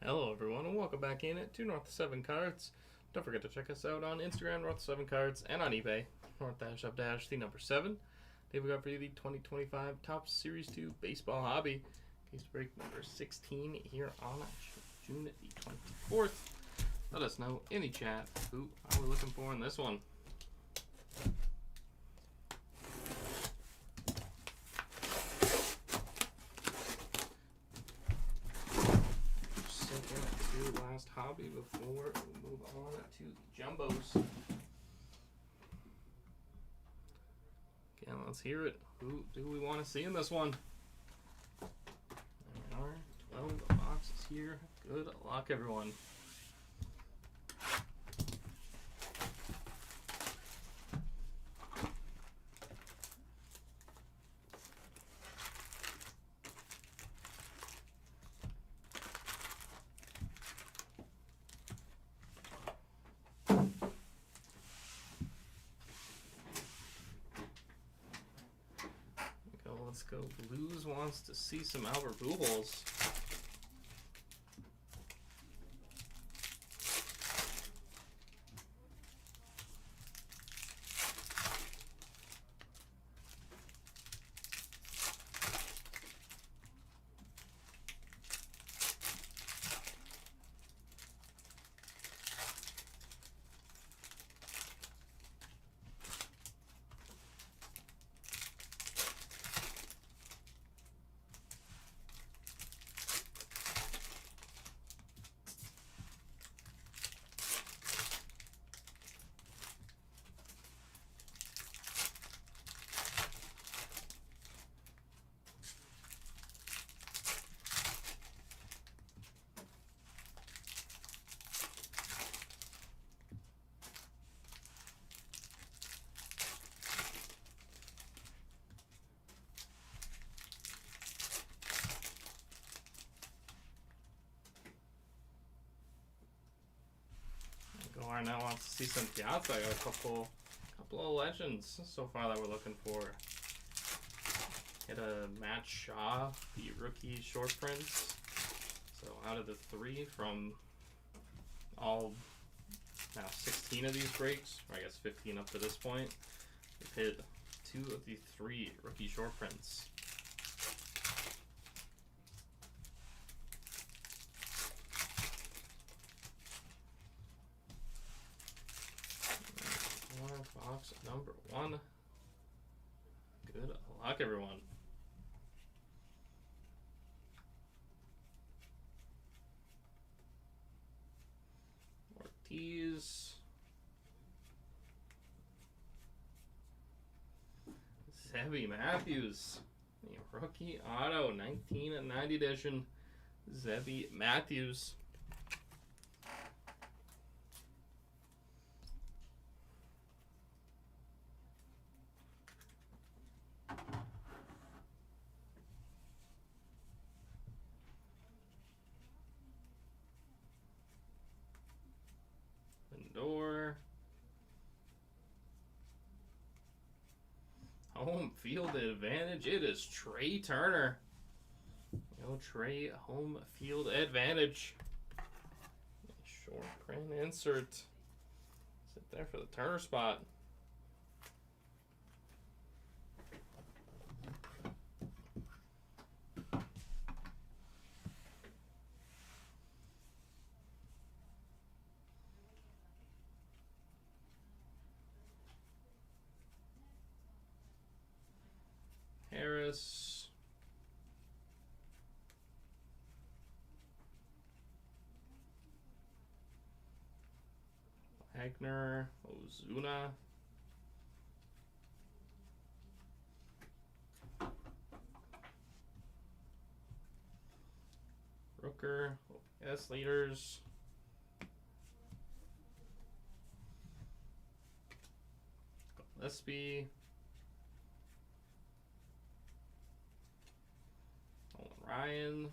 Hello, everyone, and welcome back in at 2 North 7 Cards. Don't forget to check us out on Instagram, North 7 Cards, and on eBay, North-Up- the number 7. Today we got for you the 2025 Topps Series 2 Baseball Hobby. Case break number 16 here on June the 24th. Let us know in the chat who are we looking for in this one. Last hobby before we move on to the jumbos. Okay, let's hear it. Who do we want to see in this one? There we are. 12 boxes here. Good luck, everyone. Let's go. Blues wants to see some Albert Pujols. Golar now wants to see some Piazza. I got a couple of legends so far that we're looking for. Get a Matt Shaw, the rookie short prints. So out of the 3 from all now 16 of these breaks, or I guess 15 up to this point, we've hit 2 of the 3 rookie short prints. Box number 1. Good luck, everyone. Ortiz. Zebby Matthews. The rookie auto, 1990 edition. Zebby Matthews. Lindor. Home field advantage. It is Trey Turner. No Trey home field advantage. Short print insert. Sit there for the Turner spot. Harris. Wagner. Ozuna. Rooker. S leaders. Gillespie. Ryan.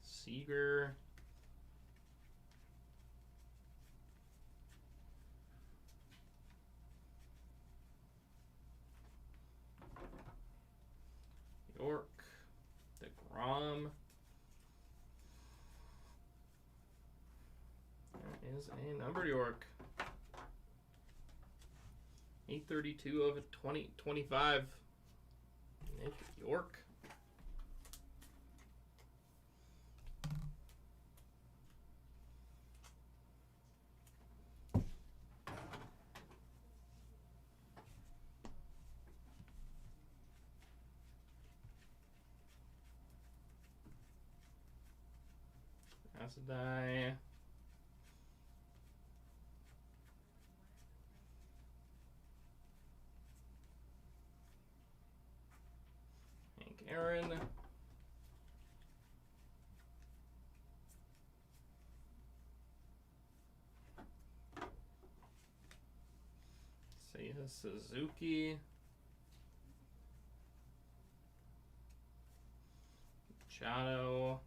Seager. is a numbered York. 832 of 2025. Nick York. That's a die. Hank Aaron. Seiya Suzuki. Machado.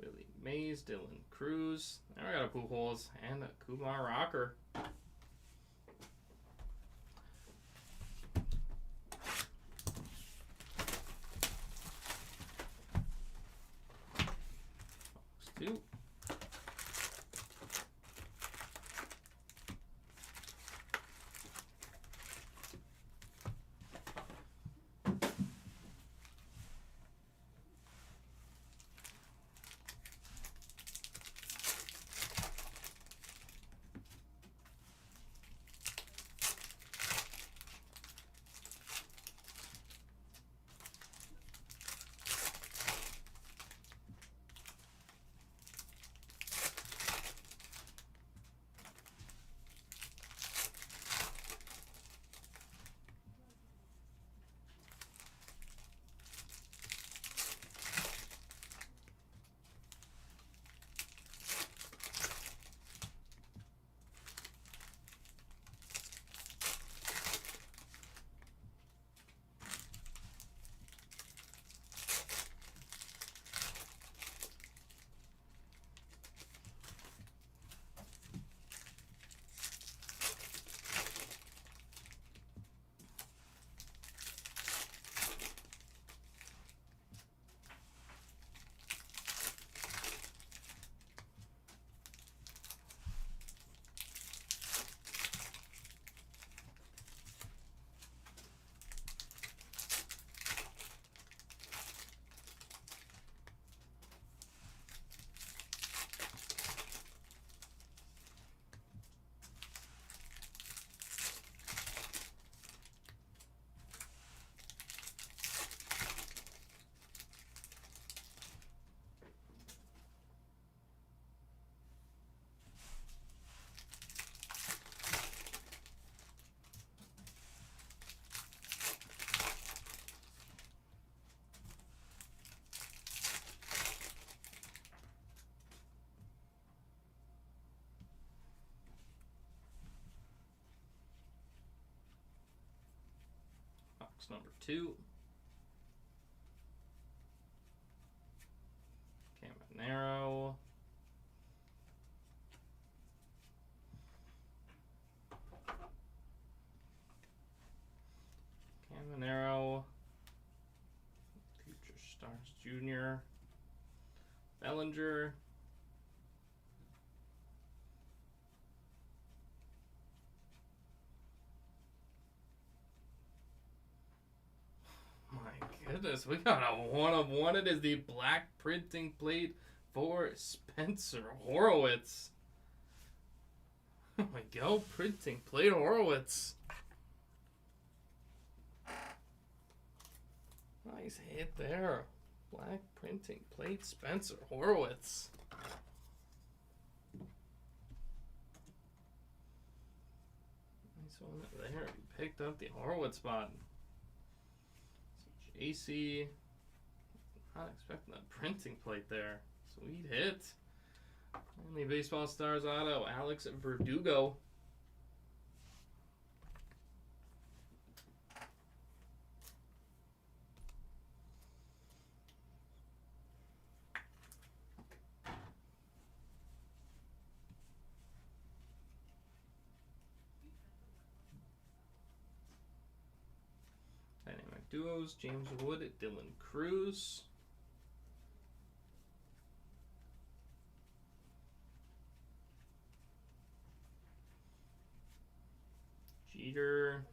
Willie Mays, Dylan Cruz. Now I got a Pujols and a Kumar Rocker. Two. Box number 2. Caminero. Caminero. Future Stars Jr. Bellinger. My goodness, we got a 1 of 1. It is the black printing plate for Spencer Horwitz. Oh my god, printing plate Horwitz. Nice hit there. Black printing plate Spencer Horwitz. Nice one there. He picked up the Horwitz spot. JC. Not expecting that printing plate there. Sweet hit. And the Baseball Stars auto, Alex Verdugo. duos, James Wood, Dylan Cruz. Jeter.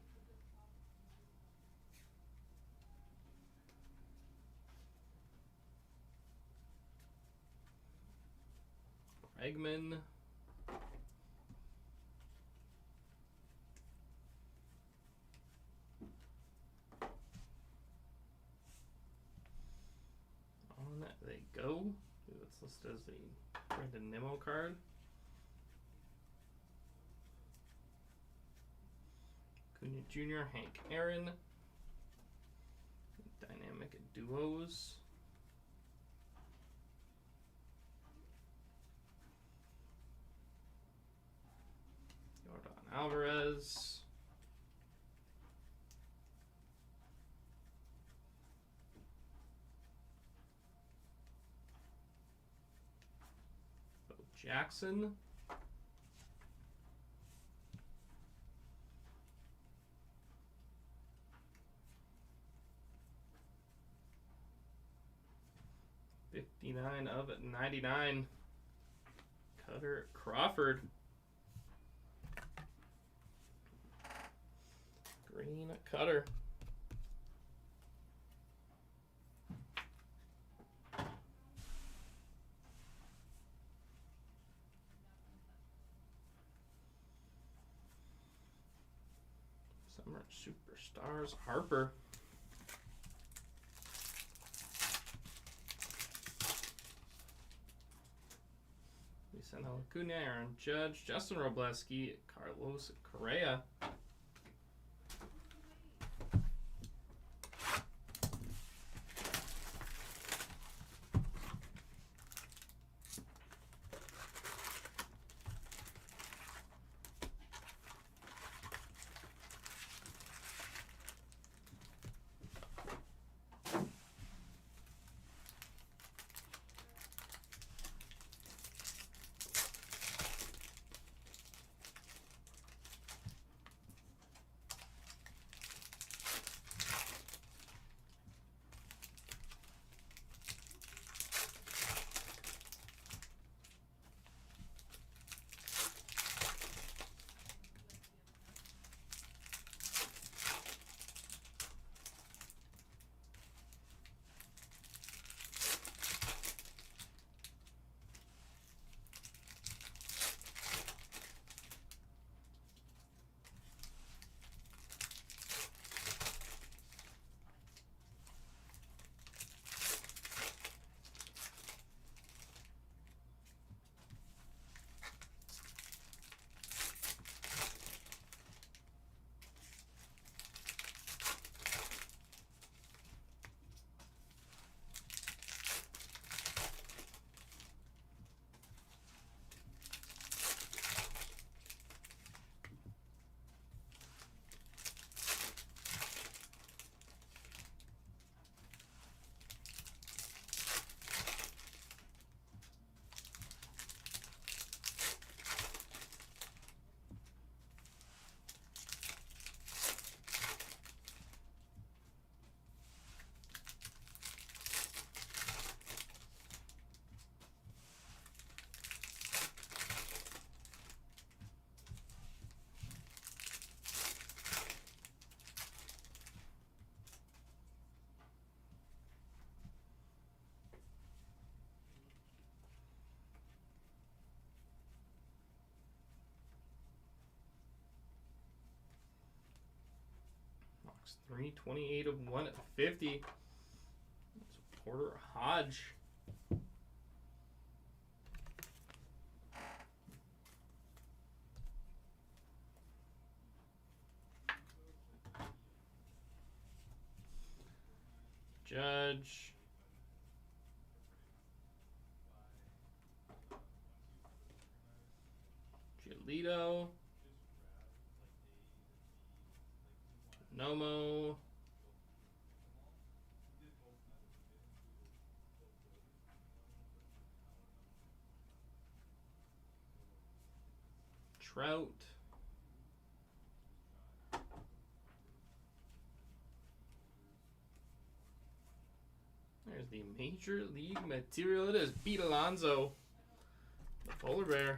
Bregman. On they go. That's listed as the Brandon Nimmo card. Cunha Jr., Hank Aaron. Dynamic duos. Yordan Alvarez. Bo Jackson. /99 Cutter Crawford. Green Cutter. Summer Superstars Harper. Luisano Acuna, Aaron Judge, Justin Robleski, Carlos Correa. Box 328 of 150. That's Porter Hodge. Judge. Giolito. Nomo. Trout. There's the Major League material. It is Pete Alonso, the polar bear.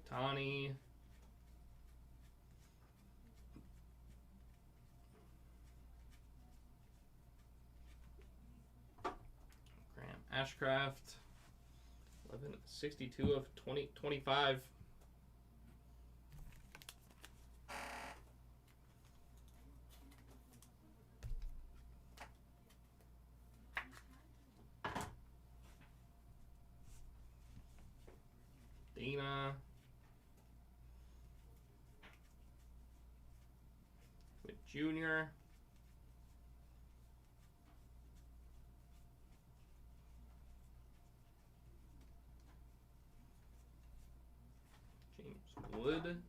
Tawny. Graham Ashcraft. 11/62 of 2025. Dana. With Junior. James Wood.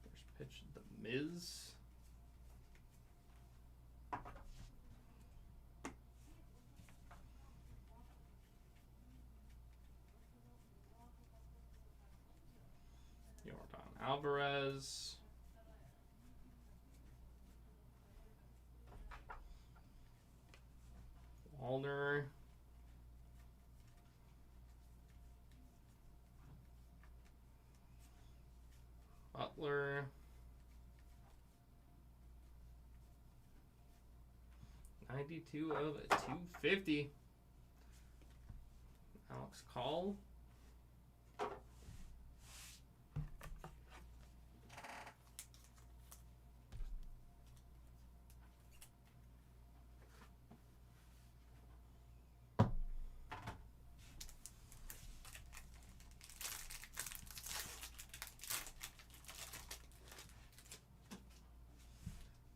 First pitch, The Miz. Yordan Alvarez. Walner. Butler. 92 of 250. Alex Call.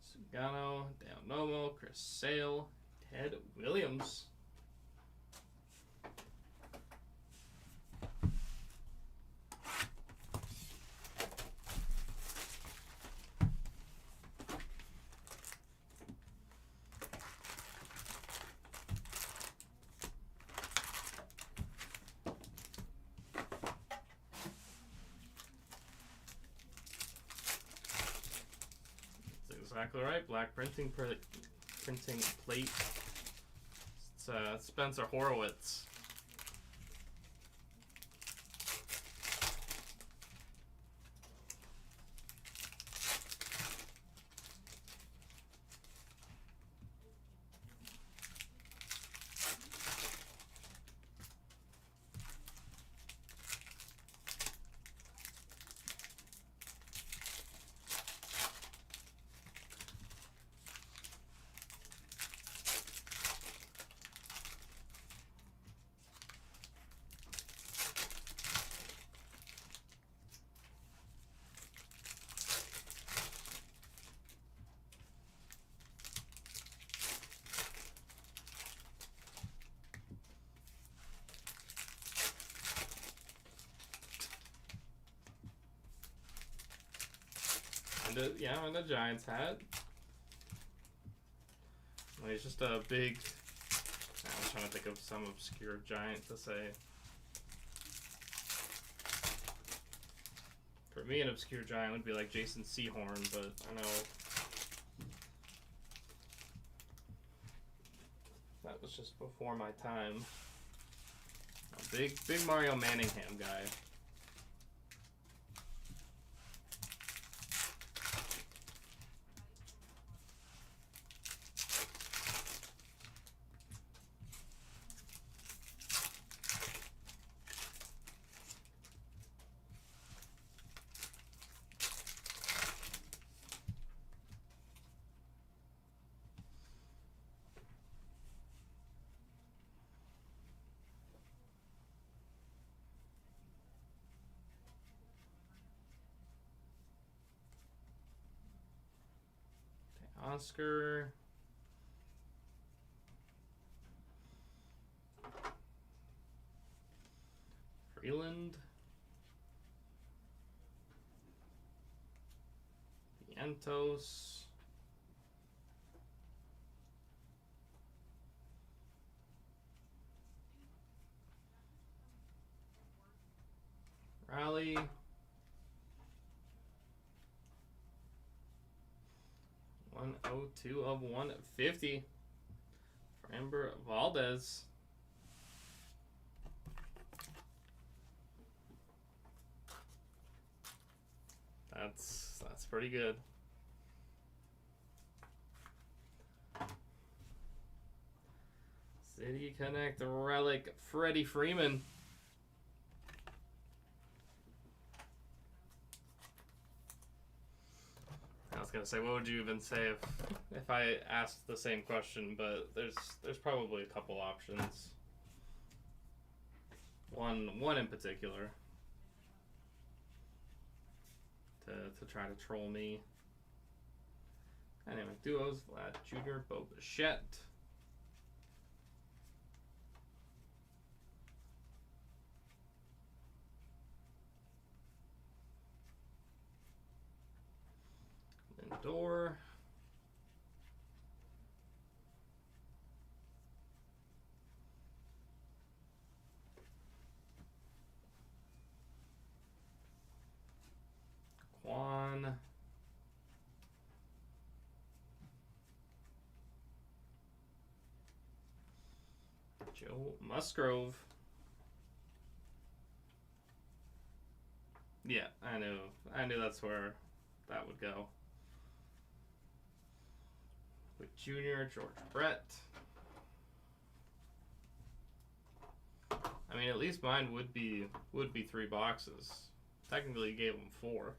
Sugano, Dale Nomo, Chris Sale, Ted Williams. Exactly right. Black printing plate. It's Spencer Horowitz. And the Giants hat. Well, he's just a big. I was trying to think of some obscure Giant to say. For me, an obscure Giant would be like Jason Sehorn, but I know that was just before my time. A big Mario Manningham guy. Oscar. Freeland. Vientos. Raleigh. 102 of 150. Framber Valdez. That's pretty good. City Connect relic Freddie Freeman. I was gonna say, what would you even say if I asked the same question? But there's probably a couple options. One in particular to try to troll me. Dynamic duos: Vlad Jr., Bo Bichette. Lindor. Quan. Joe Musgrove. Yeah, I knew that's where that would go. With Junior, George Brett. I mean, at least mine would be 3 boxes. Technically, you gave him 4.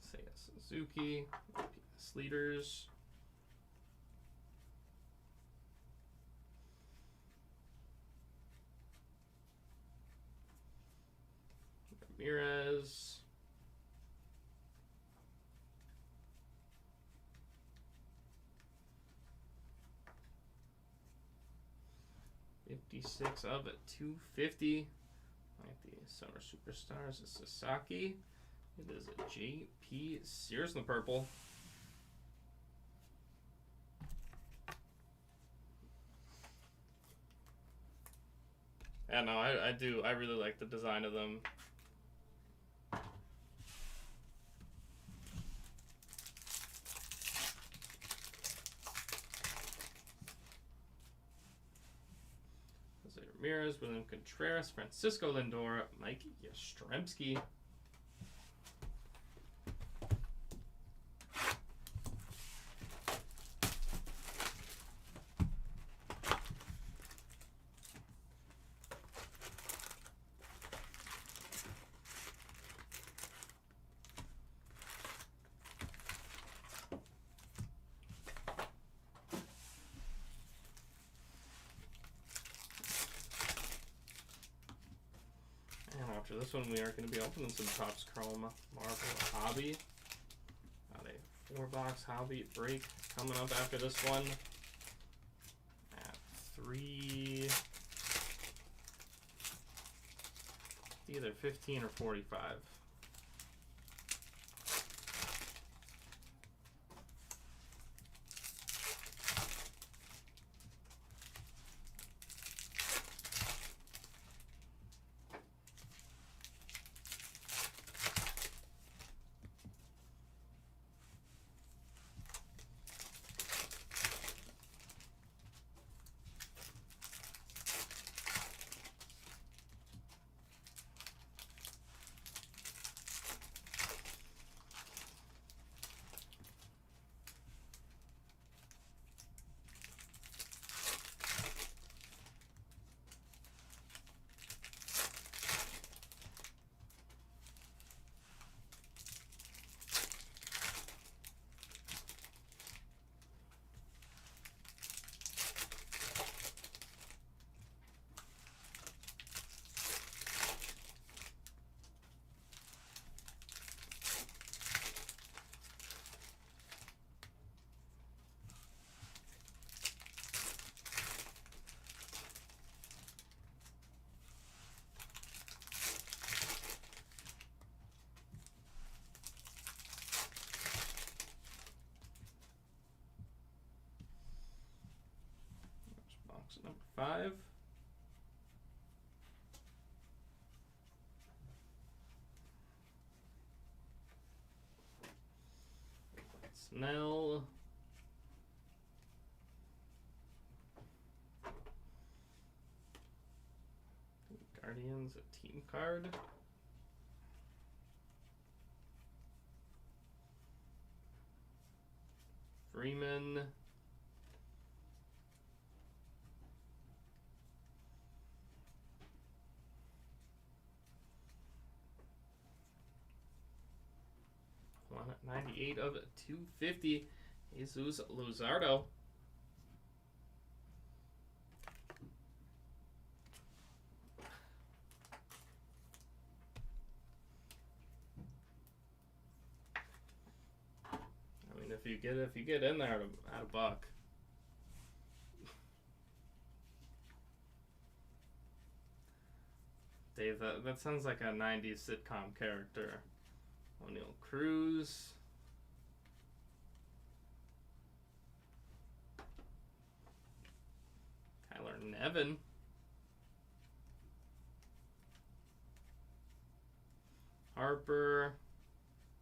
Seiya Suzuki, PS Leaders. Ramirez. $56 of it, $250. Like the Summer Superstars, is Sasaki. It is a JP Sears in the purple. Yeah, no, I do. I really like the design of them. Jose Ramirez, William Contreras, Francisco Lindor, Mike Yastrzemski. After this one, we are going to be opening some Topps Chrome Marvel Hobby. Got a 4-box Hobby break coming up after this one at 3, either 15 or 45. number 5. Snell. Guardians, a team card. Freeman. $198 of $250. Jesus Luzardo. I mean, if you get in there at a buck. Dave, that sounds like a 90s sitcom character. O'Neal Cruz. Tyler Nevin. Harper.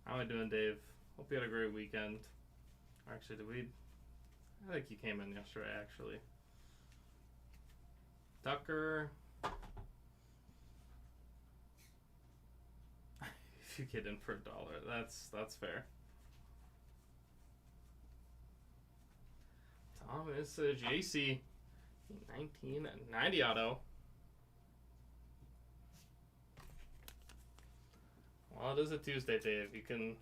How am I doing, Dave? Hope you had a great weekend. Actually, I think you came in yesterday, actually. Tucker. If you get in for $1, that's fair. Thomas JC. 1990 auto. Well, it is a Tuesday, Dave. You can...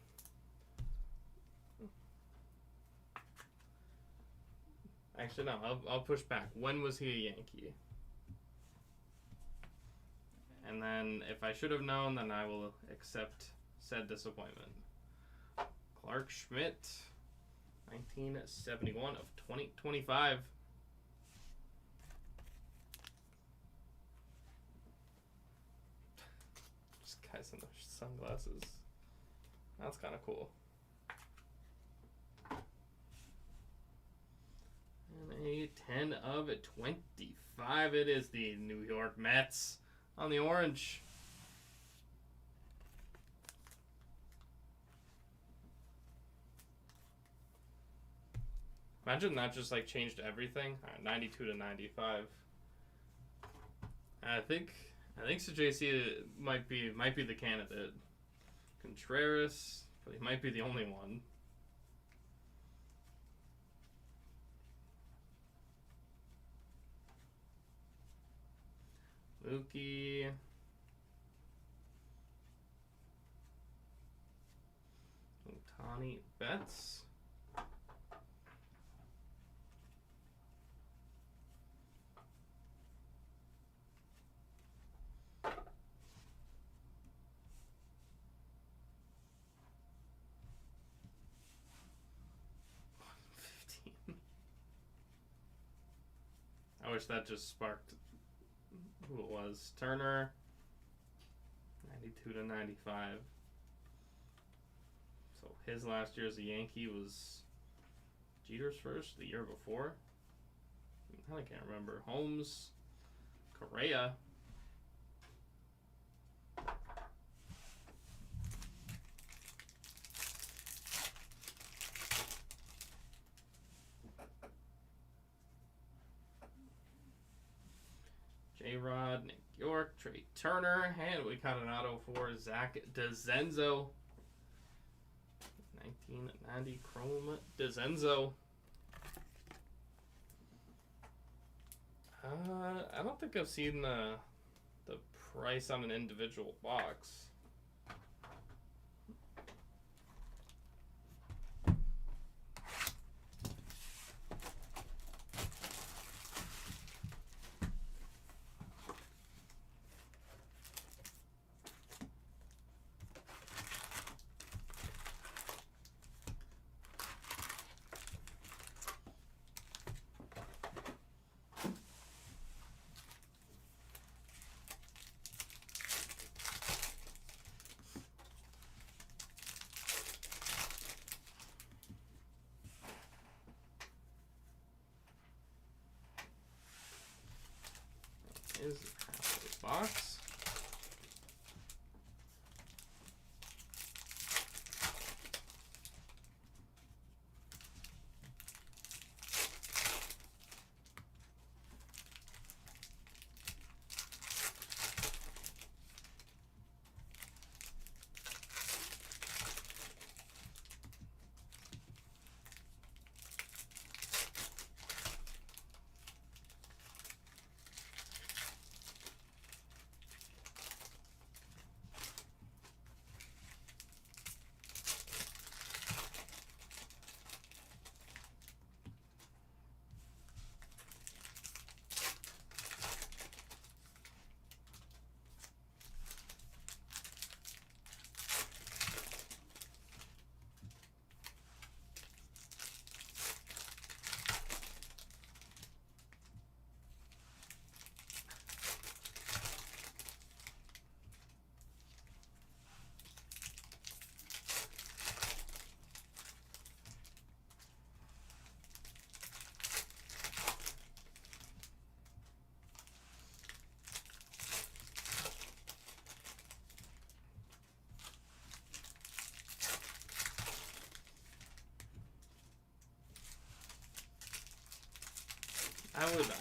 Actually, no. I'll push back. When was he a Yankee? And then, if I should have known, then I will accept said disappointment. Clark Schmidt. 1971 of 2025. Just guys in their sunglasses. That's kind of cool. And a 10 of 25. It is the New York Mets on the orange. Imagine that just like changed everything. 92 to 95. I think JC might be the candidate. Contreras, but he might be the only one. Mookie. Ohtani Betts. I wish that just sparked who it was. Turner, 92 to 95. So his last year as a Yankee was Jeter's first the year before. I can't remember. Holmes, Correa. J-Rod, Nick York, Trey Turner, and we got an auto for Zach DeZenzo. 1990 Chrome DeZenzo. I don't think I've seen the price on an individual box. is half a box.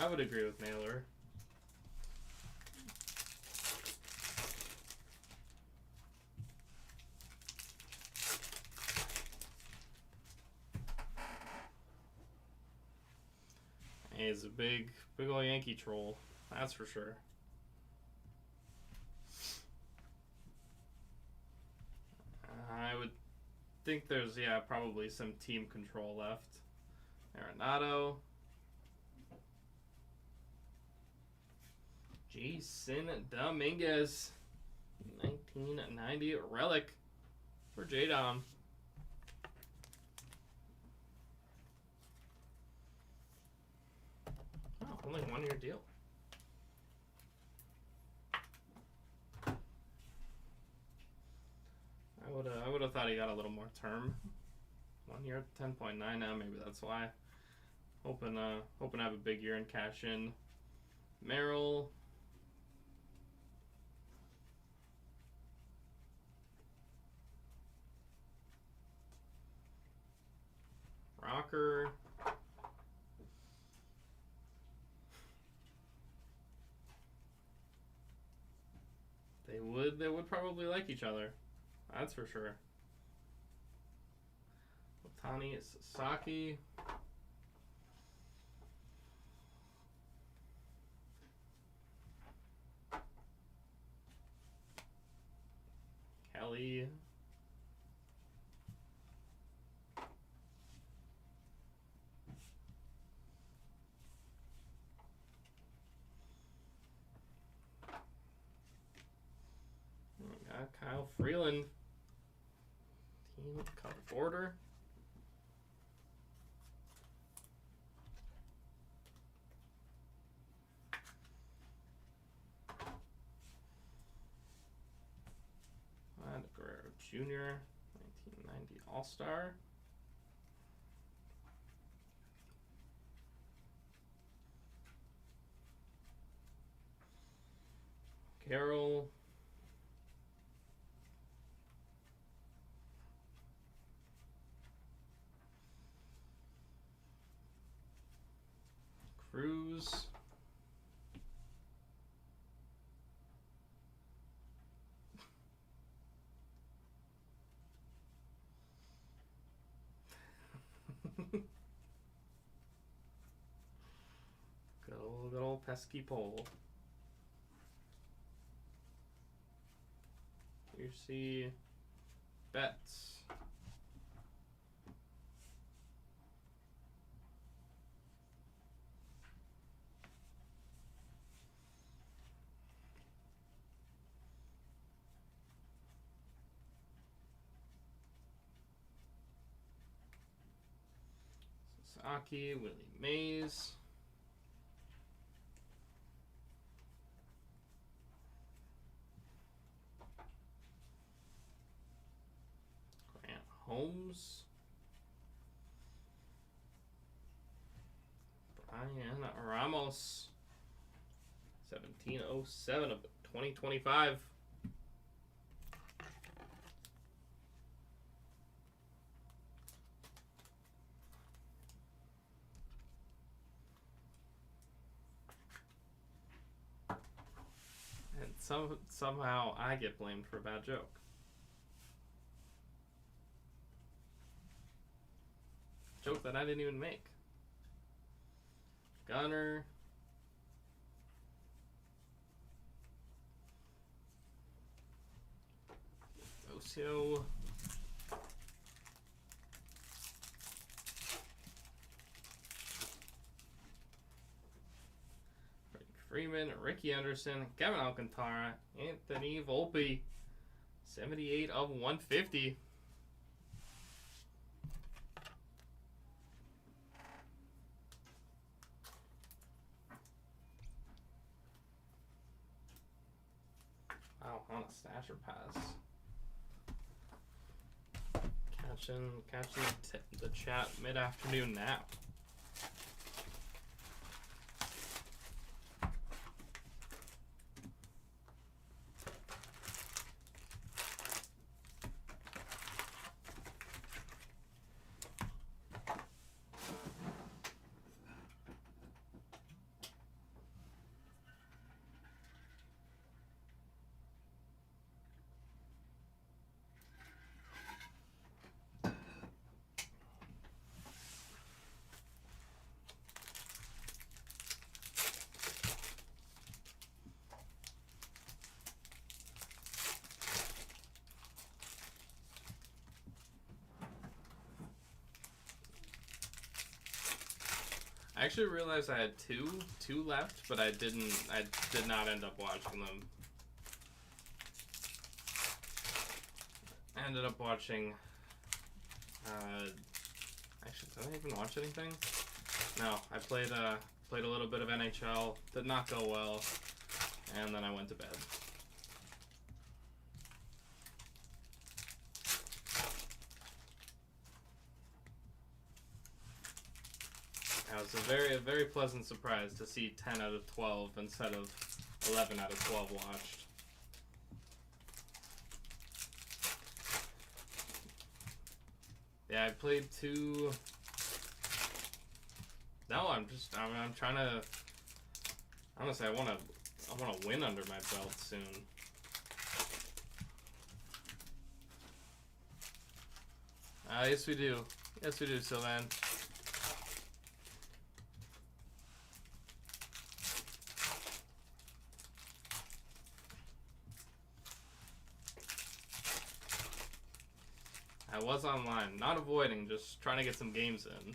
I would agree with Mailer. He's a big old Yankee troll, that's for sure. I would think there's, yeah, probably some team control left. Arenado. Jason Dominguez. 1990 relic for J-Dom. Oh, only 1 year deal. I would have thought he got a little more term. 1 year, 10.9 now. Maybe that's why. Hoping to have a big year and cash in. Merrill. Rocker. They would probably like each other. That's for sure. Ohtani Sasaki. Kelly. Kyle Freeland. Team Cup border. Guerrero Jr. 1990 All-Star. Carroll. Cruz. Good old pesky pole. You see Betts. Sasaki, Willie Mays. Grant Holmes. Brian Ramos. 1707 of 2025. And somehow I get blamed for a bad joke. Joke that I didn't even make. Gunner. Osio. Freeman, Ricky Anderson, Kevin Alcantara, Anthony Volpe. 78 of 150. Wow, on a stasher pass. Catching the chat mid-afternoon nap. I actually realized I had two left, but I did not end up watching them. I ended up watching, actually, did I even watch anything? No, I played a little bit of NHL, did not go well, and then I went to bed. It was a very pleasant surprise to see 10 out of 12 instead of 11 out of 12 watched. Yeah, I played two. No, I'm trying to. Honestly, I want to win under my belt soon. Yes we do. Yes we do, Sylvan. I was online, not avoiding, just trying to get some games in.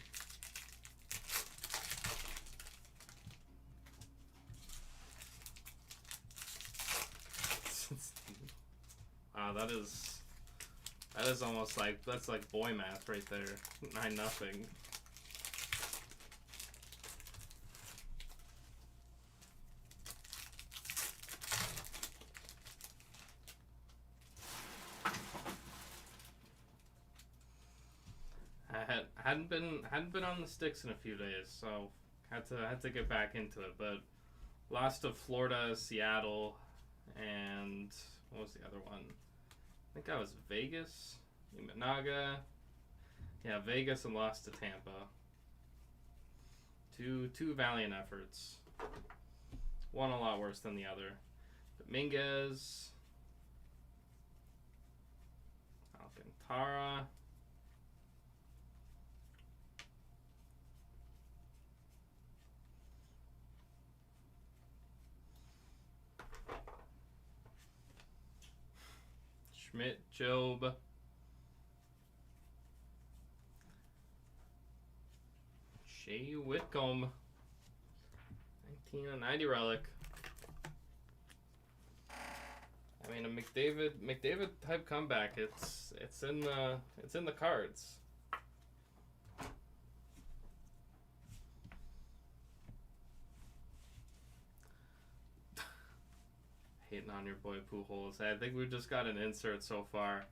Wow, that is almost like, that's like boy math right there. 9-0. hadn't been on the sticks in a few days, so had to get back into it. But lost to Florida, Seattle, and what was the other one? I think that was Vegas, Imanaga. Yeah, Vegas, and lost to Tampa. Two valiant efforts. One a lot worse than the other. Dominguez, Alcantara. Schmidt, Job. Shea Whitcomb. 1990 relic. I mean, a McDavid type comeback. It's in the cards. Hating on your boy Pujols. I think we've just got an insert so far.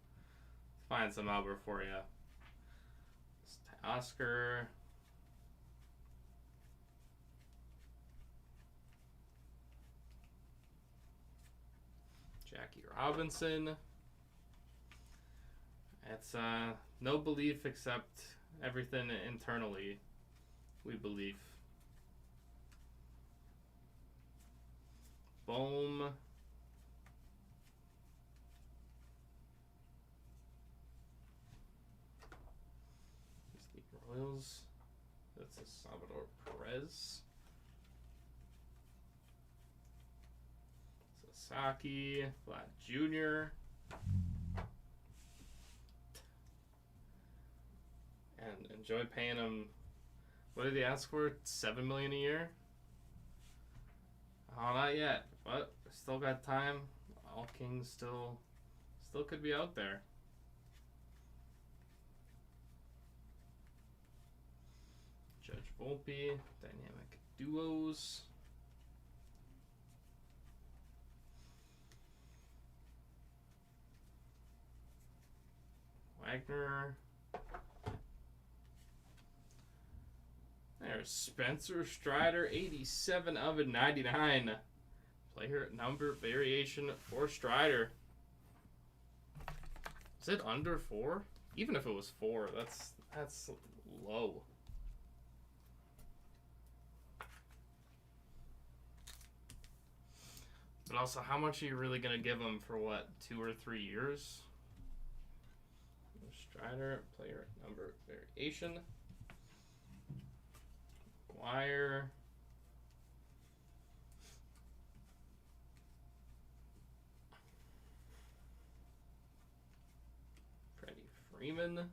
Let's find some Albert for you. Jackie Robinson. It's no belief except everything internally we believe. Boom. The Royals. That's a Salvador Perez. Sasaki, Vlad Jr. And enjoy paying him. What did he ask for? $7 million a year? Oh, not yet, but still got time. All Kings still could be out there. Judge Volpe, dynamic duos. Wagner. There's Spencer Strider, 87 of 99. Player number variation for Strider. Is it under 4? Even if it was 4, that's low. But also, how much are you really going to give him for, what, 2 or 3 years? Strider, player number variation. Wire. Freddie Freeman.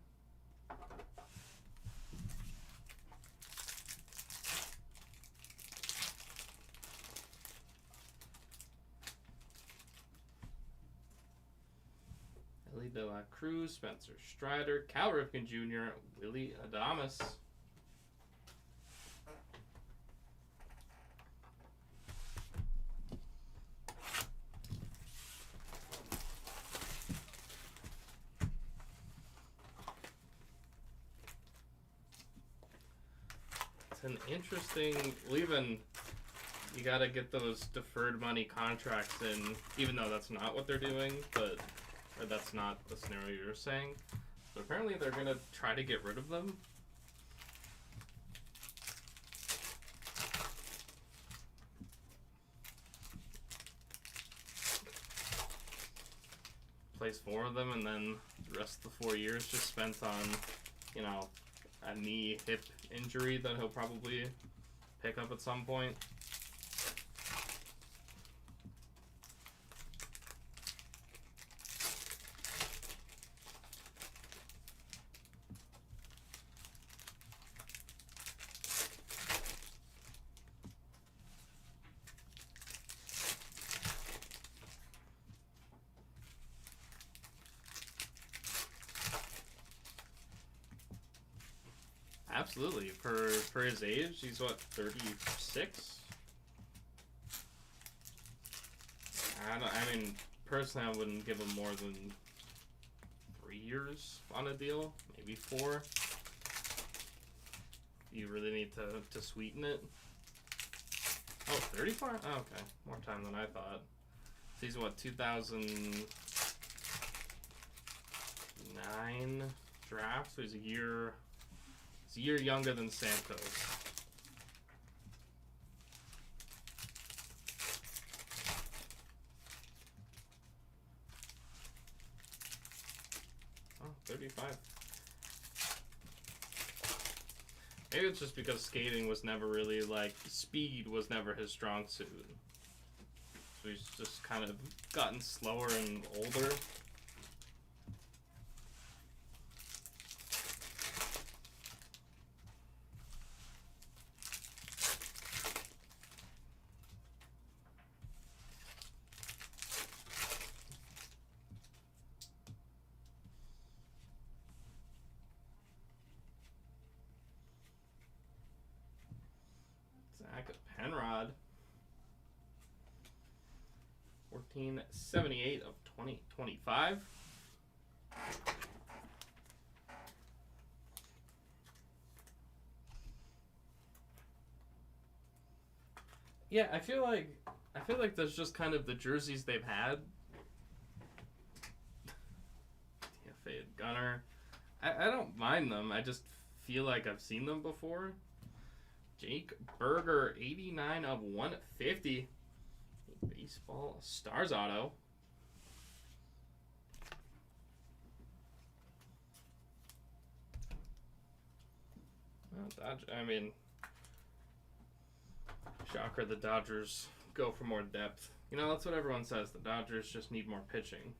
Ellie De La Cruz, Spencer Strider, Cal Ripken Jr., Willy Adames. An interesting leaving. You gotta get those deferred money contracts in, even though that's not what they're doing, or that's not the scenario you're saying. But apparently they're gonna try to get rid of them. Place 4 of them, and then the rest of the 4 years just spent on, you know, a knee hip injury that he'll probably pick up at some point. Absolutely. For his age, he's what, 36? I mean, personally, I wouldn't give him more than 3 years on a deal, maybe 4. You really need to sweeten it. Oh, 34? Oh, okay, more time than I thought. So he's what, 2009 draft, so he's a year younger than Santos. Oh, 35. Maybe it's just because skating was never really, like, speed was never his strong suit. So he's just kind of gotten slower and older. Zach Penrod. 1478 of 2025. Yeah, I feel like there's just kind of the jerseys they've had Fade Gunner. I don't mind them. I just feel like I've seen them before. Jake Berger, 89 of 150. Baseball Stars auto. Well, I mean, shocker, the Dodgers go for more depth. You know, that's what everyone says. The Dodgers just need more pitching.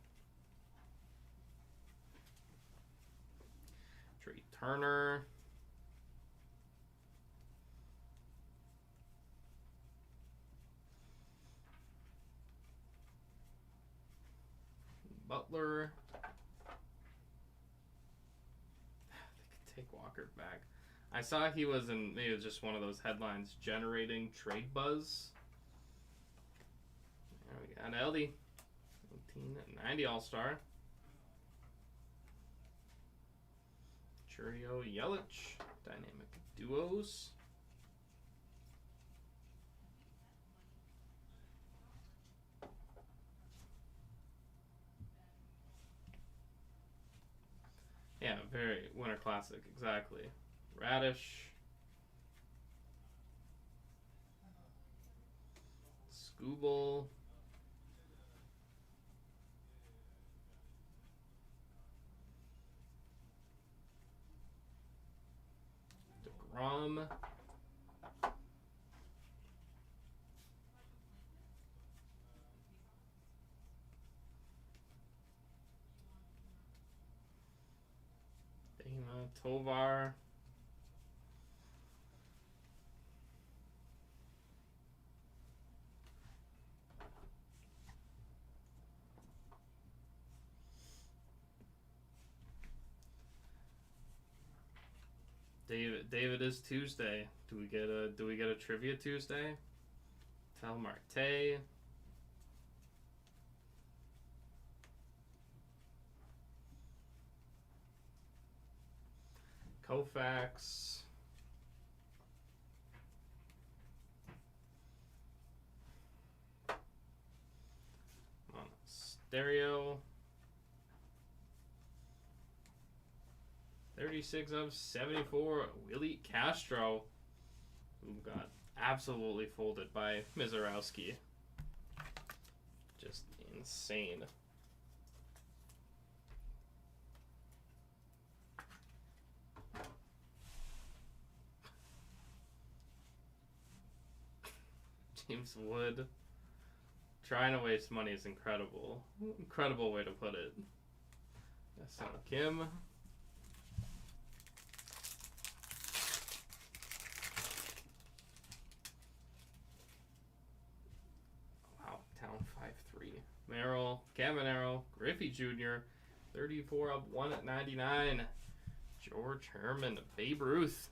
Trey Turner. Butler. They could take Walker back. I saw he was in, maybe it was just one of those headlines generating trade buzz. There we got Eldy. 1990 All-Star. Churio Yelich. Dynamic duos. Yeah, very Winter Classic, exactly. Radish. Scooble. DeGrom. Dana Tovar. David is Tuesday. Do we get a trivia Tuesday? Tel Marte. Koufax. Stereo. 36 of 74. Willie Castro, who got absolutely folded by Mizorowski. Just insane. James Wood. Trying to waste money is incredible. Incredible way to put it. Yes, Kim. Wow, Town 5-3. Merrill, Caminero, Griffey Jr., 34 of 199. George Herman, Babe Ruth.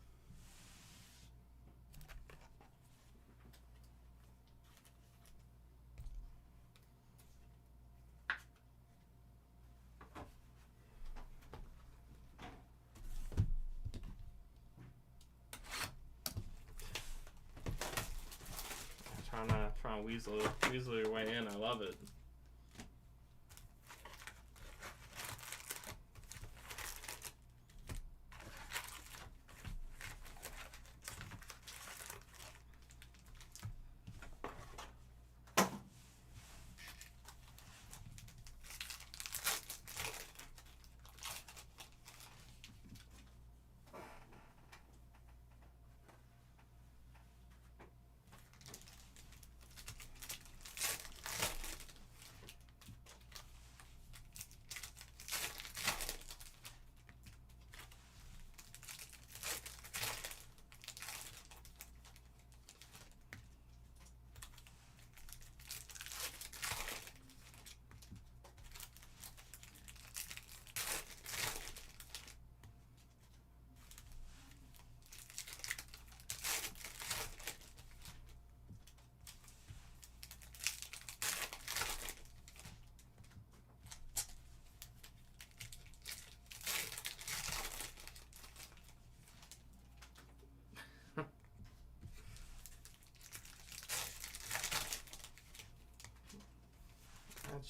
Trying to weasel your way in. I love it.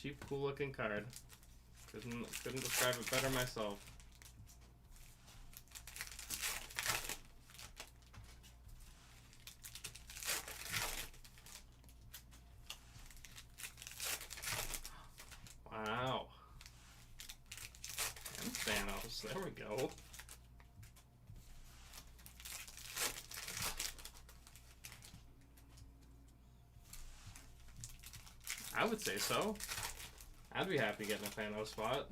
Cheap, cool looking card. Couldn't describe it better myself. Wow. And Thanos. There we go. I would say so. I'd be happy getting a Thanos spot.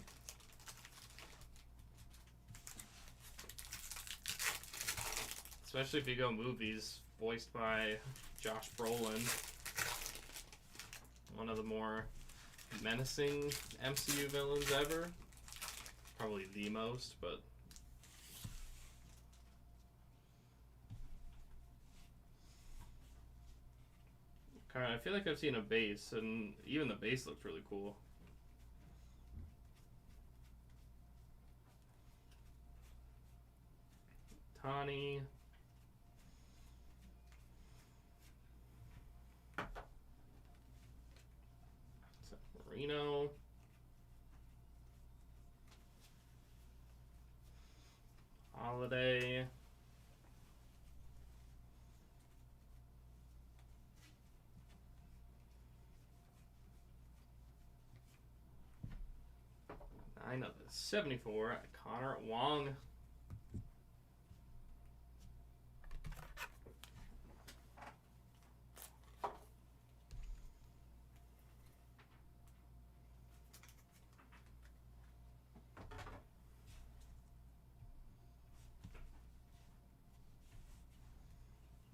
Especially if you go movies voiced by Josh Brolin. One of the more menacing MCU villains ever. Probably the most, but... I feel like I've seen a base, and even the base looked really cool. Tani. Marino. Holiday. Nine of the 74. Connor Wong.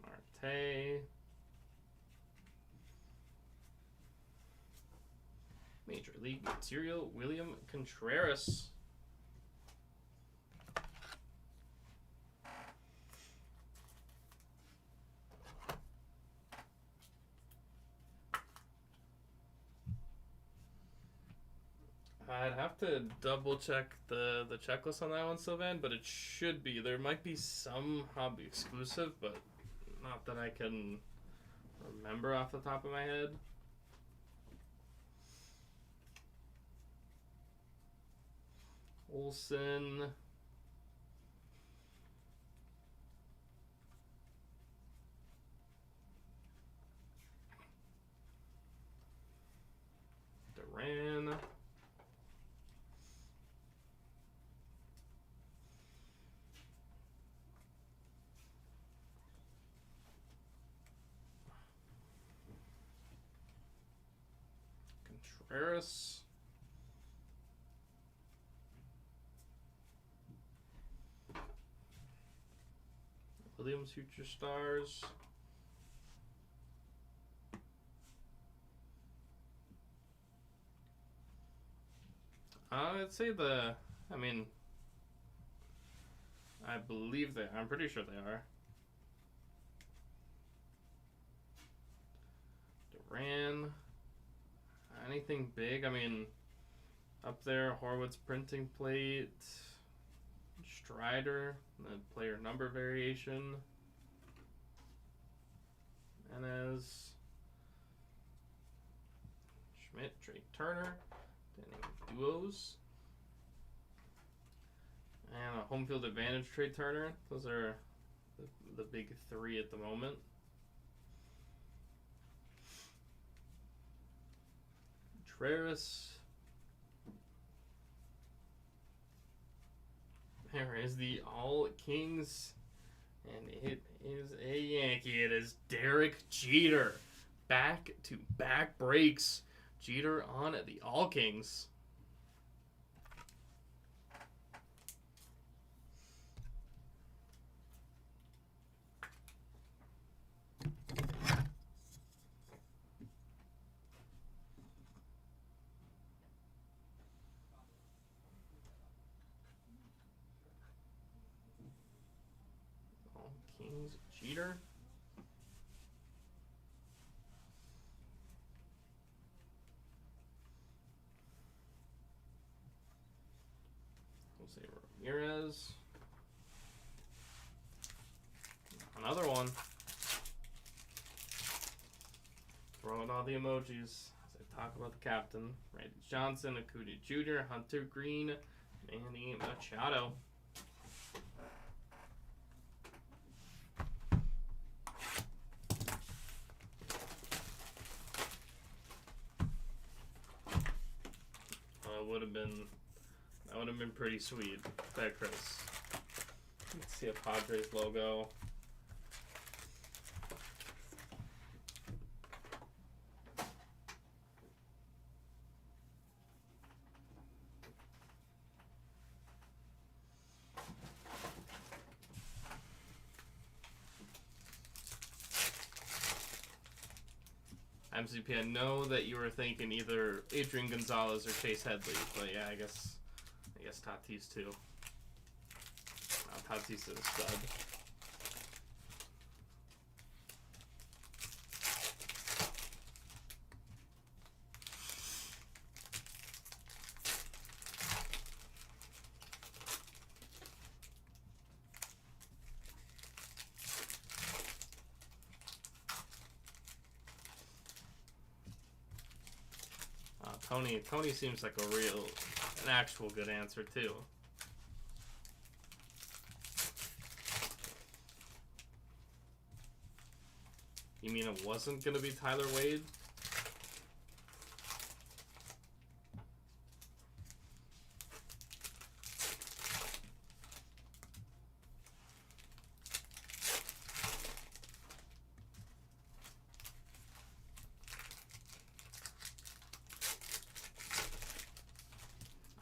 Marte. Major League Material, William Contreras. I'd have to double check the checklist on that one, Sylvan, but it should be. There might be some hobby exclusive, but not that I can remember off the top of my head. Olsen. Duran. Contreras. Williams Future Stars. I'd say I believe I'm pretty sure they are. Duran. Anything big? Up there, Horwitz printing plate. Strider, the player number variation. Menez. Schmidt, Trey Turner. Denning duos. And a home field advantage Trey Turner. Those are the big three at the moment. Contreras. There is the All Kings, and it is a Yankee. It is Derek Jeter. Back-to-back breaks. Jeter on the All Kings. Kings, Jeter. Jose Ramirez. Another one. Throwing all the emojis. talk about the captain. Randy Johnson, Acuna Jr., Hunter Green, Manny Machado. That would have been pretty sweet. That Chris. Let's see a Padres logo. MCP, I know that you were thinking either Adrian Gonzalez or Chase Headley, but yeah, I guess Tatis too. Tatis is a stud. Tony seems like an actual good answer too. You mean it wasn't gonna be Tyler Wade?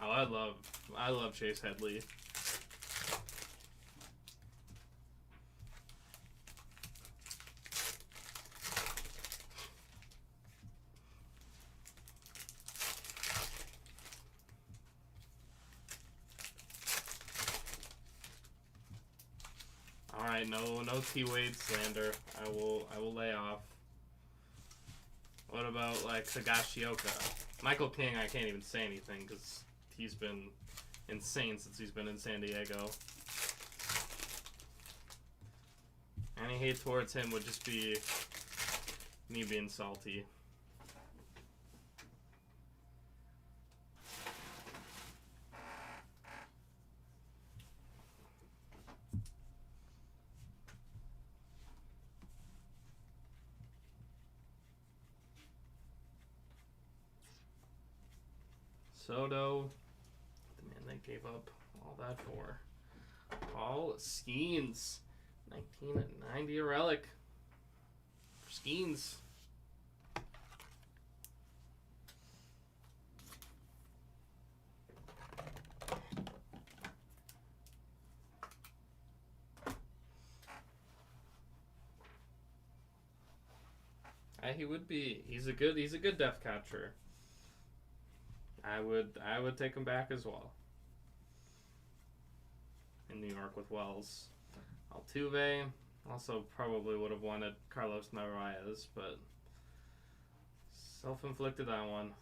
Oh, I love Chase Headley. All right, no T Wade slander. I will lay off. What about like Higashioka? Michael King, I can't even say anything because he's been insane since he's been in San Diego. Any hate towards him would just be me being salty. Soto, the man they gave up all that for. Paul Skeens, 1990 relic for Skeens. He would be. He's a good depth catcher. I would take him back as well. In New York with Wells. Altuve also probably would have wanted Carlos Narvaez, but self-inflicted that one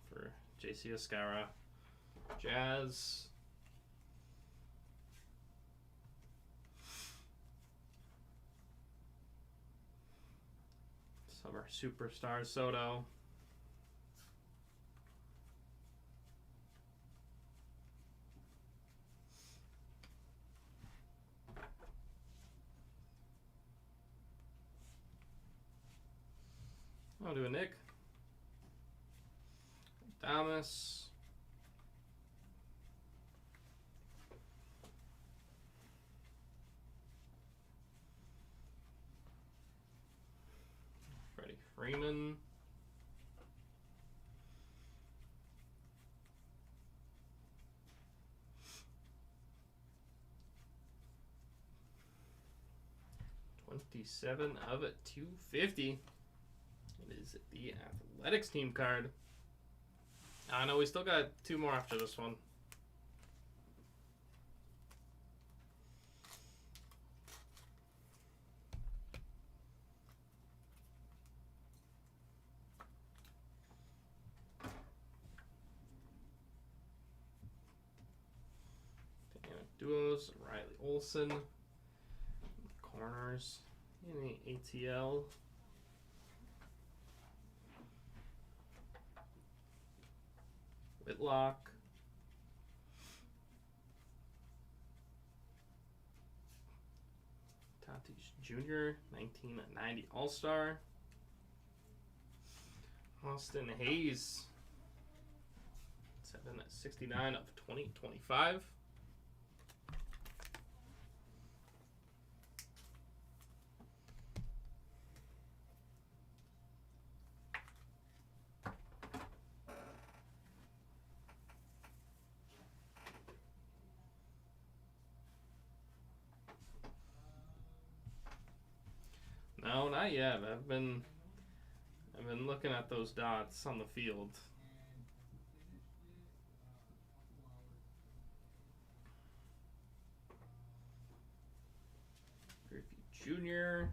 for JC Escara. Jazz. Summer superstar Soto. I'll do a Nick. Thomas. Freddie Freeman. $27 of $250. It is the Athletics team card. I know we still got two more after this one. Duos, Riley Olsen. Corners in the ATL. Whitlock. Tatis Jr., 1990 All-Star. Austin Hayes, 7/69 of 2025. No, not yet. I've been looking at those dots on the field. Griffey Jr.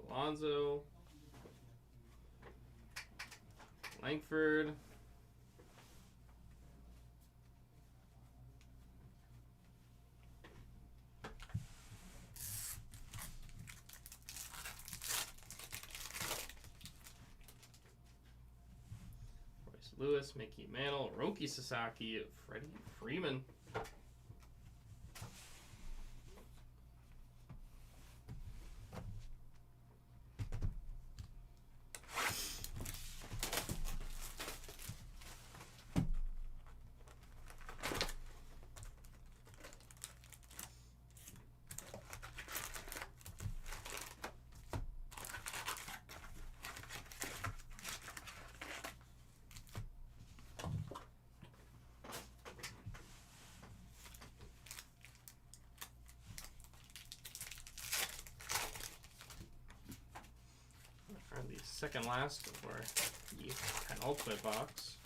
Alonso. Langford. Lewis, Mickey Mantle, Roki Sasaki, Freddie Freeman. The second last or the penultimate box.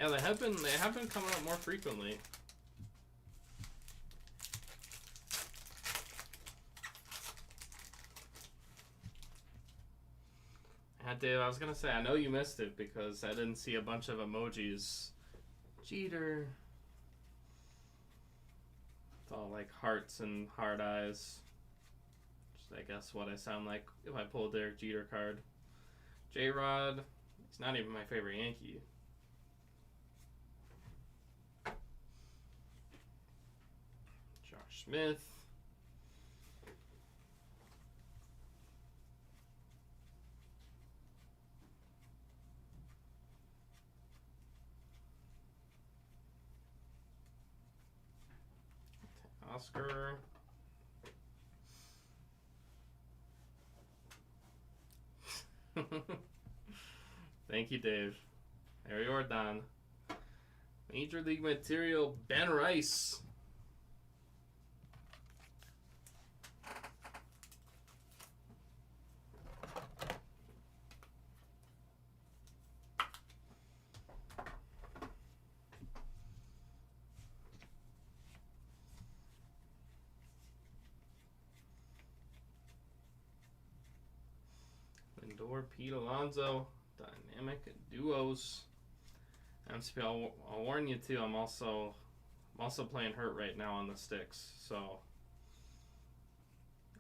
Yeah, they have been coming up more frequently. Yeah, Dave, I was gonna say I know you missed it because I didn't see a bunch of emojis. Jeter. It's all like hearts and hard eyes. Which I guess what I sound like if I pull a Derek Jeter card. J-Rod. He's not even my favorite Yankee. Josh Smith. Oscar. Thank you, Dave. Harry Ordon. Major League Material, Ben Rice. Lindor, Pete Alonso, dynamic duos. MCP, I'll warn you too. I'm also playing hurt right now on the sticks, so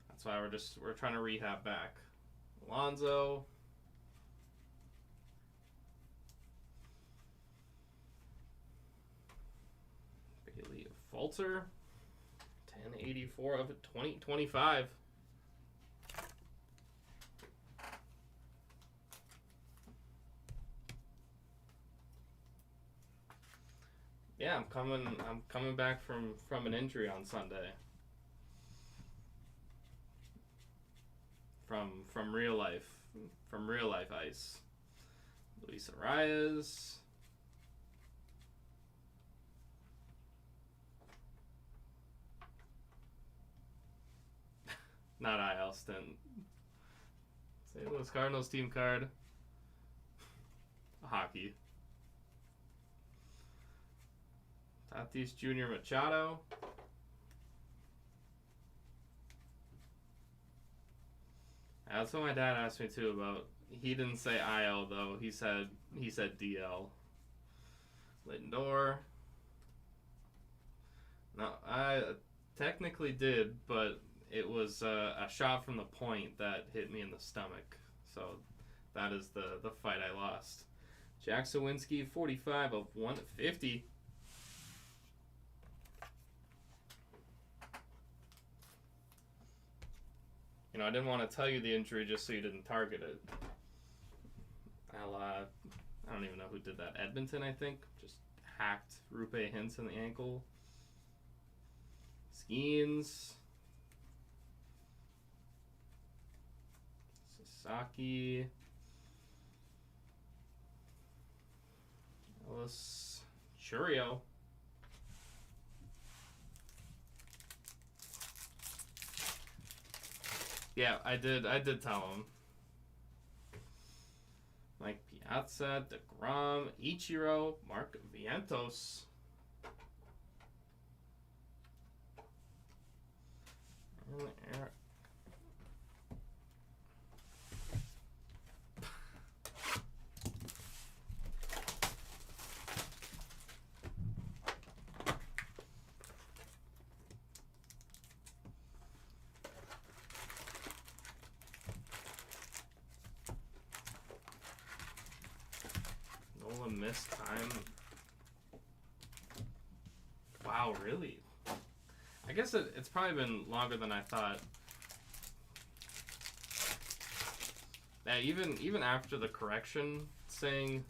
that's why we're trying to rehab back. Alonzo. Bailey Falter. 1084 of it. 2025. Yeah, I'm coming back from an injury on Sunday. From real life ice. Luis Arias. Not IL stint. St. Louis Cardinals team card. Hockey. Tatis Jr. Machado. That's what my dad asked me too about. He didn't say IL though. He said DL. Lindor. No, I technically did, but it was a shot from the point that hit me in the stomach. So that is the fight I lost. Jack Sawinski, 45 of 150. You know, I didn't want to tell you the injury just so you didn't target it. I don't even know who did that. Edmonton, I think, just hacked Rupe Hintz in the ankle. Skeens. Sasaki. Ellis Churio. Yeah, I did tell him. Mike Piazza, DeGrom, Ichiro, Mark Vientos. And Eric. Missed time. Wow, really? I guess it's probably been longer than I thought. Yeah, even after the correction saying,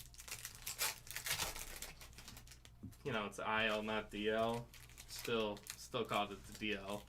you know, it's IL not DL, still called it the DL.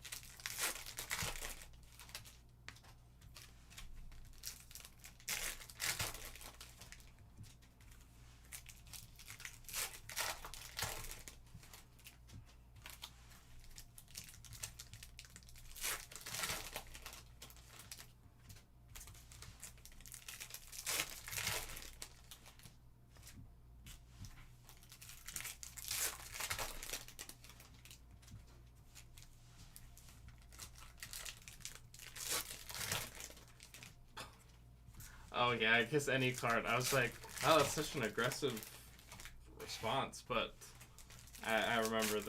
Oh yeah, I guess any card. I was like, oh, that's such an aggressive response, but I remember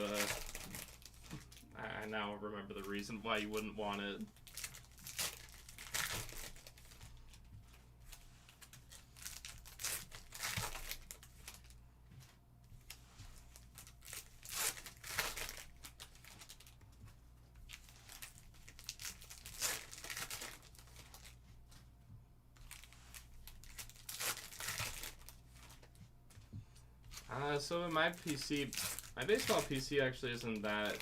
I now remember the reason why you wouldn't want it. So in my baseball PC actually isn't that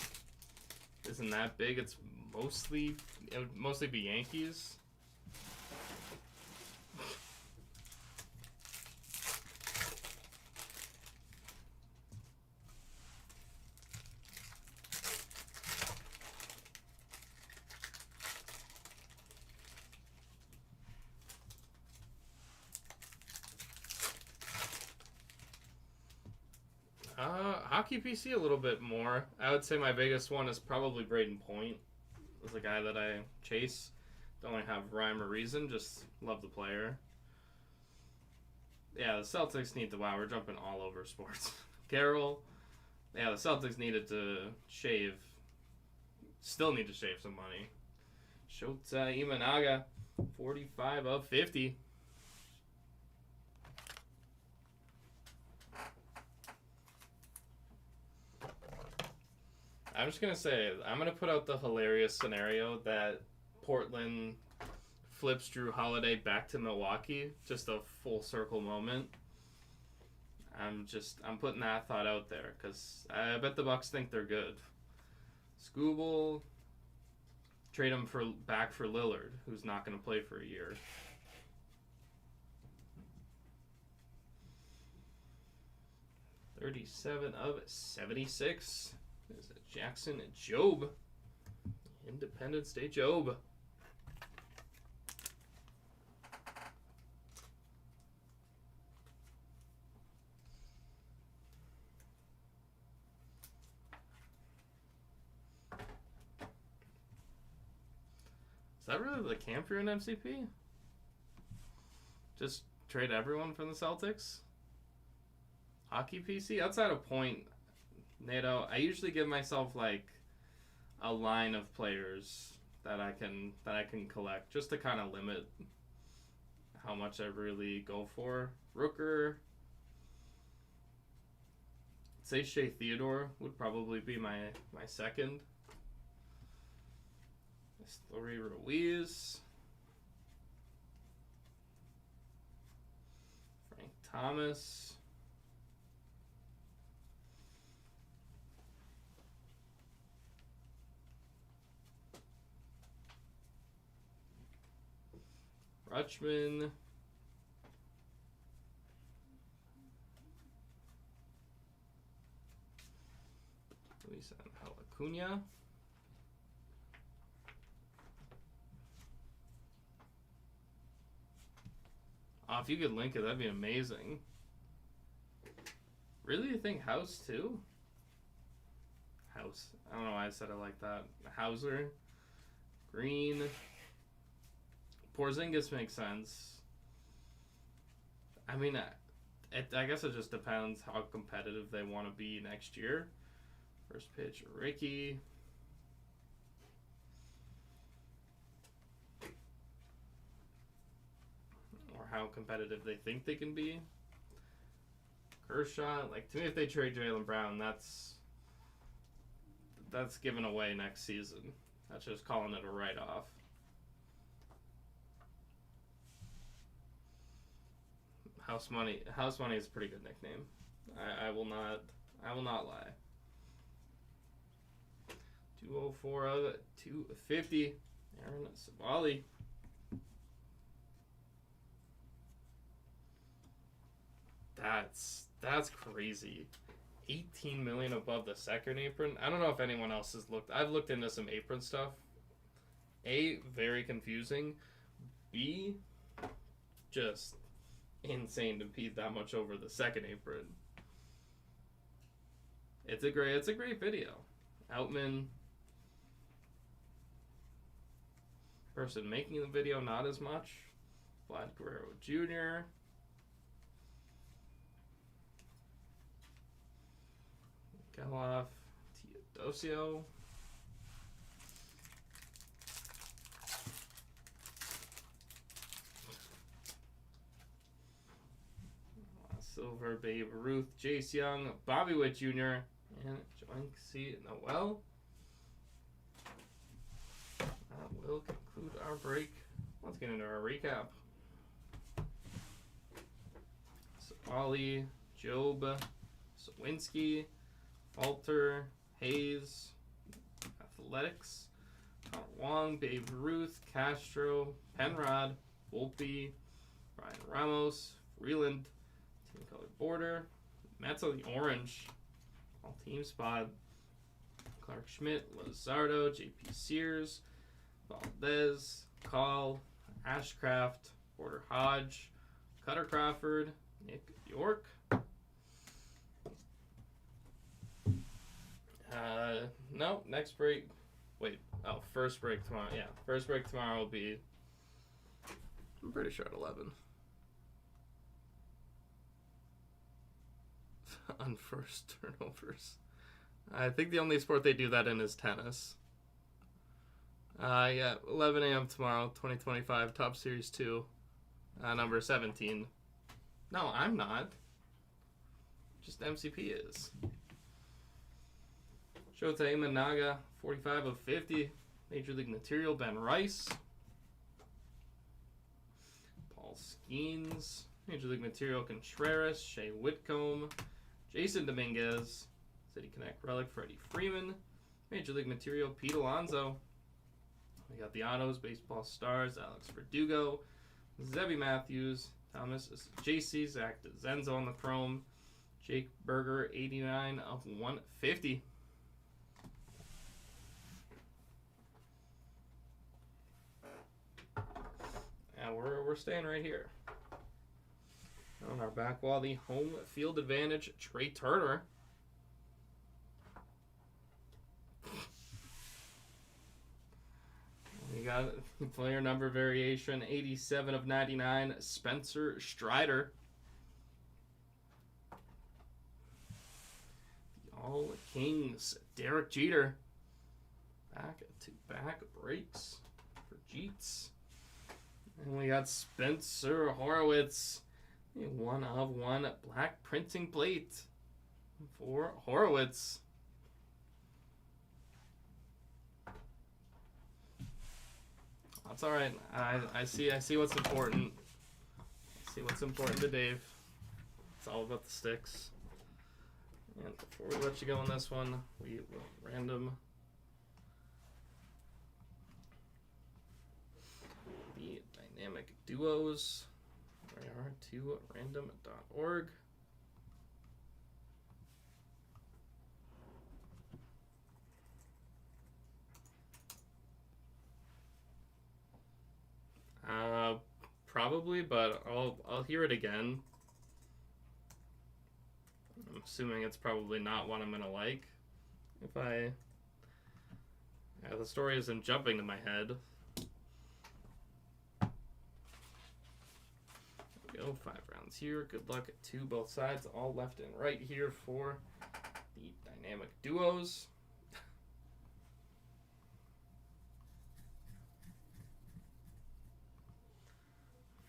big. It would mostly be Yankees. Hockey PC a little bit more. I would say my biggest one is probably Braden Point. Is the guy that I chase. Don't really have rhyme or reason, just love the player. Yeah, the Celtics need to. Wow, we're jumping all over sports. Carroll. Yeah, the Celtics needed to shave. Still need to shave some money. Shota Imanaga, 45 of 50. I'm just going to say, I'm going to put out the hilarious scenario that Portland flips Drew Holiday back to Milwaukee. Just a full circle moment. I'm putting that thought out there because I bet the Bucks think they're good. Scooble, trade him back for Lillard, who's not going to play for a year. $37 of 76. There's a Jackson and Job. Independence Day Job. Is that really the camp you're in, MCP? Just trade everyone from the Celtics? Hockey PC? Outside of point, NATO, I usually give myself like a line of players that I can collect just to kind of limit how much I really go for. Rooker. Say Shea Theodore would probably be my second. Story Ruiz. Frank Thomas. Rutschman. Luis Angel Acuna. Oh, if you could link it, that'd be amazing. Really? You think House too? House. I don't know why I said it like that. Hauser. Green. Porzingis makes sense. I mean, I guess it just depends how competitive they want to be next year. First pitch, Ricky. Or how competitive they think they can be. Kershaw, like, to me, if they trade Jaylen Brown, that's given away next season. That's just calling it a write-off. House Money is a pretty good nickname. I will not lie. 204 of 250. Aaron Savali. That's crazy. 18 million above the second apron. I don't know if anyone else has looked. I've looked into some apron stuff. A, very confusing. B, just insane to be that much over the second apron. It's a great video. Outman, person making the video, not as much. Vlad Guerrero Jr. Geloff, Teodosio. Silver, Babe Ruth, Jace Young, Bobby Witt Jr., and Joinksy Noel. That will conclude our break. Let's get into our recap. So, Ollie, Job, Sawinski, Falter, Hayes, Athletics, Connor Wong, Babe Ruth, Castro, Penrod, Volpe, Ryan Ramos, Freeland, team color border, Mets on the orange, all team spot, Clark Schmidt, Lazardo, JP Sears, Valdez, Call, Ashcraft, Porter Hodge, Cutter Crawford, Nick York. No, next break. Wait, first break tomorrow. Yeah, first break tomorrow will be, I'm pretty sure, at 11. on first turnovers. I think the only sport they do that in is tennis. Yeah, 11 a.m. tomorrow, 2025, Top Series 2, number 17. No, I'm not. Just MCP is. Shota Imanaga, 45 of 50. Major League Material, Ben Rice. Paul Skeens. Major League Material, Contreras. Shea Whitcomb. Jason Dominguez. City Connect Relic, Freddie Freeman. Major League Material, Pete Alonso. We got the autos, Baseball Stars, Alex Verdugo, Zebby Matthews, Thomas JC, Zach DeZenzo on the chrome, Jake Berger, 89 of 150. And we're staying right here. On our back wall, the home field advantage, Trey Turner. We got player number variation, 87 of 99, Spencer Strider. The All Kings, Derek Jeter. Back-to-back breaks for Jeets. And we got Spencer Horowitz, a 1 of 1 black printing plate for Horowitz. That's all right. I see what's important. I see what's important to Dave. It's all about the sticks. And before we let you go on this one, we will random the dynamic duos. We are to random.org. Probably, but I'll hear it again. I'm assuming it's probably not one I'm gonna like. The story isn't jumping to my head. There we go, 5 rounds here. Good luck at 2 both sides, all left and right here for the dynamic duos.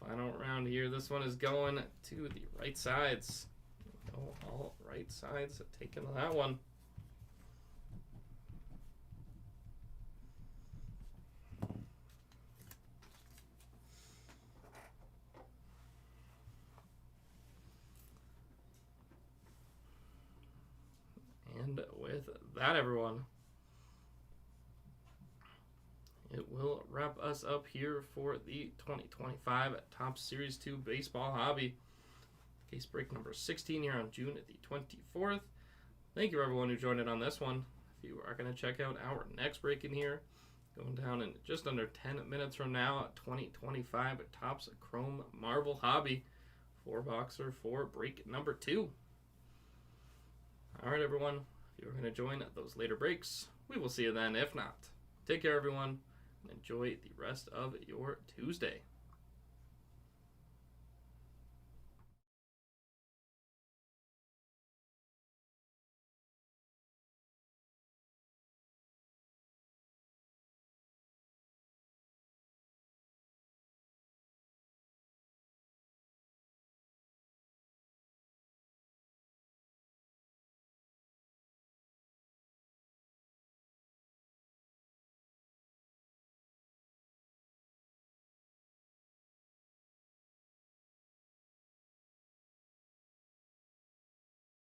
Final round here. This one is going to the right sides. All right sides taking that one. And with that, everyone, it will wrap us up here for the 2025 Top Series 2 Baseball Hobby. Case break number 16 here on June the 24th. Thank you, everyone who joined in on this one. If you are going to check out our next break in here, going down in just under 10 minutes from now, 2025 Topps Chrome Marble Hobby. 4-boxer for break number 2. All right, everyone. If you're going to join those later breaks, we will see you then. If not, take care, everyone. Enjoy the rest of your Tuesday.